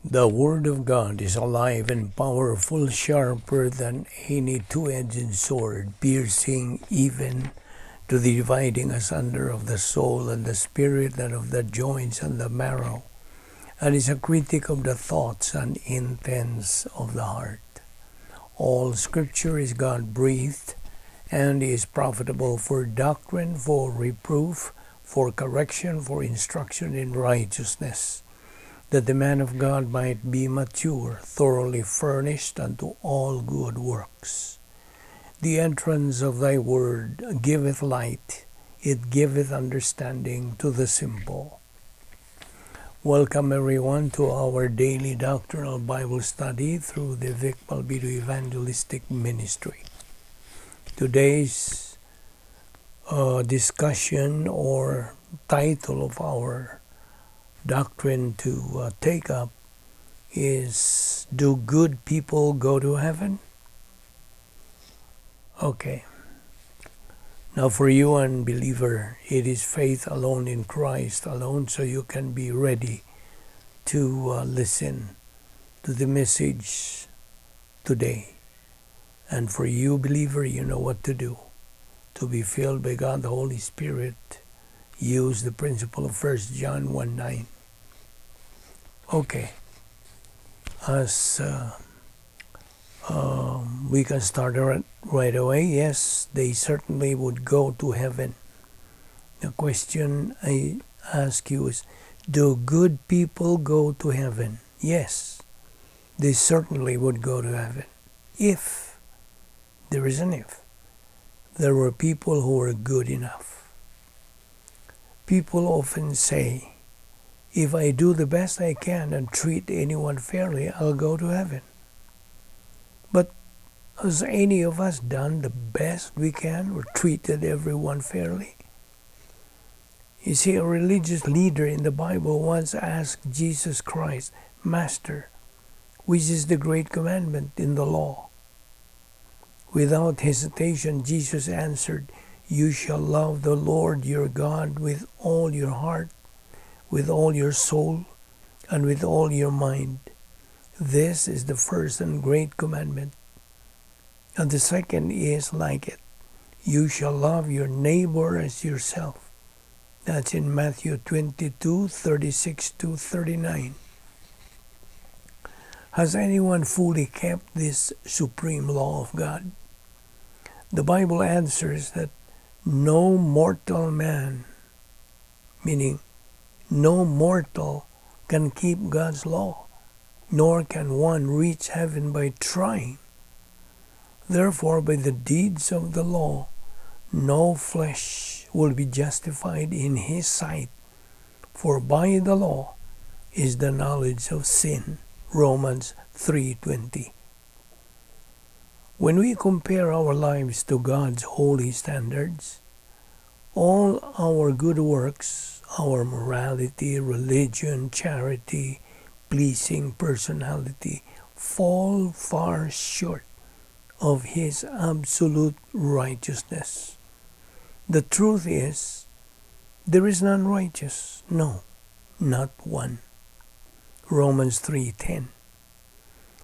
The Word of God is alive and powerful, sharper than any two-edged sword, piercing even to the dividing asunder of the soul and the spirit and of the joints and the marrow, and is a critic of the thoughts and intents of the heart. All Scripture is God-breathed and is profitable for doctrine, for reproof, for correction, for instruction in righteousness, that the man of God might be mature, thoroughly furnished unto all good works. The entrance of thy word giveth light, it giveth understanding to the simple. Welcome everyone to our daily doctrinal Bible study through the Balbido Evangelistic Ministry. Today's discussion or title of our doctrine to take up is, do good people go to heaven? Okay. Now for you unbeliever, it is faith alone in Christ alone, so you can be ready to listen to the message today. And for you believer, you know what to do. To be filled by God the Holy Spirit, use the principle of 1 John 1:9. Okay. As we can start right away. Yes, they certainly would go to heaven. The question I ask you is, do good people go to heaven? Yes, they certainly would go to heaven. If, there is an if, there were people who were good enough. People often say, if I do the best I can and treat anyone fairly, I'll go to heaven. But has any of us done the best we can or treated everyone fairly? You see, a religious leader in the Bible once asked Jesus Christ, Master, which is the great commandment in the law? Without hesitation, Jesus answered, you shall love the Lord your God with all your heart, with all your soul, and with all your mind. This is the first and great commandment. And the second is like it. You shall love your neighbor as yourself. That's in Matthew 22:36-39. Has anyone fully kept this supreme law of God? The Bible answers that no mortal man, meaning no mortal, can keep God's law, nor can one reach heaven by trying. Therefore, by the deeds of the law, no flesh will be justified in his sight, for by the law is the knowledge of sin. Romans 3:20. When we compare our lives to God's holy standards, all our good works, our morality, religion, charity, pleasing personality, fall far short of his absolute righteousness. The truth is, there is none righteous. No, not one. Romans 3:10.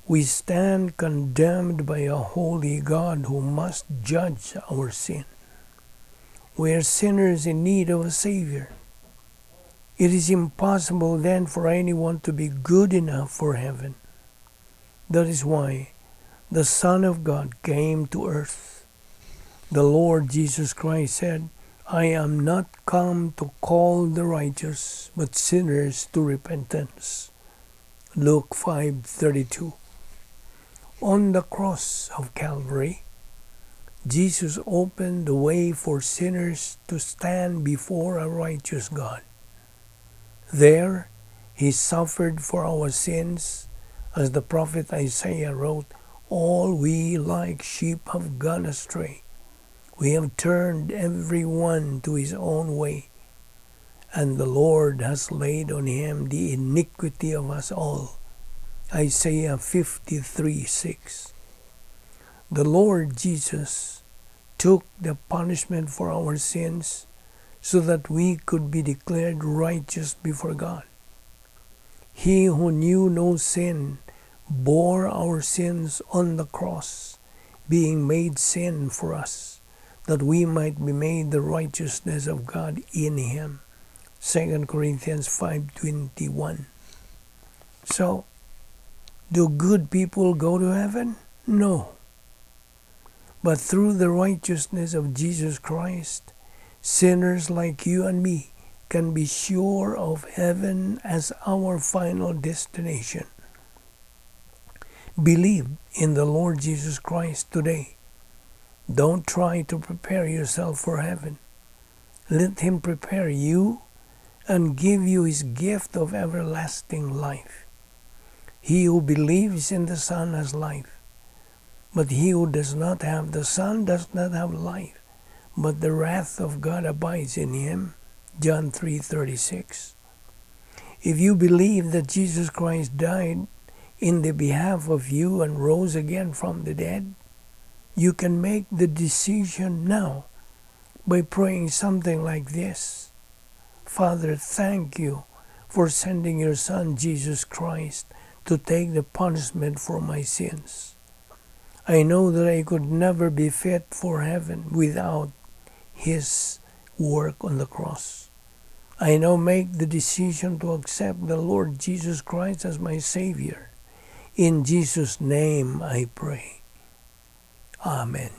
We stand condemned by a holy God who must judge our sin. We are sinners in need of a Savior. It is impossible then for anyone to be good enough for heaven. That is why the Son of God came to earth. The Lord Jesus Christ said, I am not come to call the righteous, but sinners to repentance. Luke 5:32. On the cross of Calvary, Jesus opened the way for sinners to stand before a righteous God. There, he suffered for our sins, as the prophet Isaiah wrote, all we like sheep have gone astray. We have turned every one to his own way, and the Lord has laid on him the iniquity of us all. Isaiah 53:6. The Lord Jesus took the punishment for our sins so that we could be declared righteous before God. He who knew no sin bore our sins on the cross, being made sin for us, that we might be made the righteousness of God in him. 2 Corinthians 5:21. So, do good people go to heaven? No. But through the righteousness of Jesus Christ, sinners like you and me can be sure of heaven as our final destination. Believe in the Lord Jesus Christ today. Don't try to prepare yourself for heaven. Let him prepare you and give you his gift of everlasting life. He who believes in the Son has life, but he who does not have the Son does not have life, but the wrath of God abides in him. John 3:36. If you believe that Jesus Christ died in the behalf of you and rose again from the dead, you can make the decision now by praying something like this. Father, thank you for sending your Son, Jesus Christ, to take the punishment for my sins. I know that I could never be fit for heaven without his work on the cross. I now make the decision to accept the Lord Jesus Christ as my Savior. In Jesus' name I pray. Amen.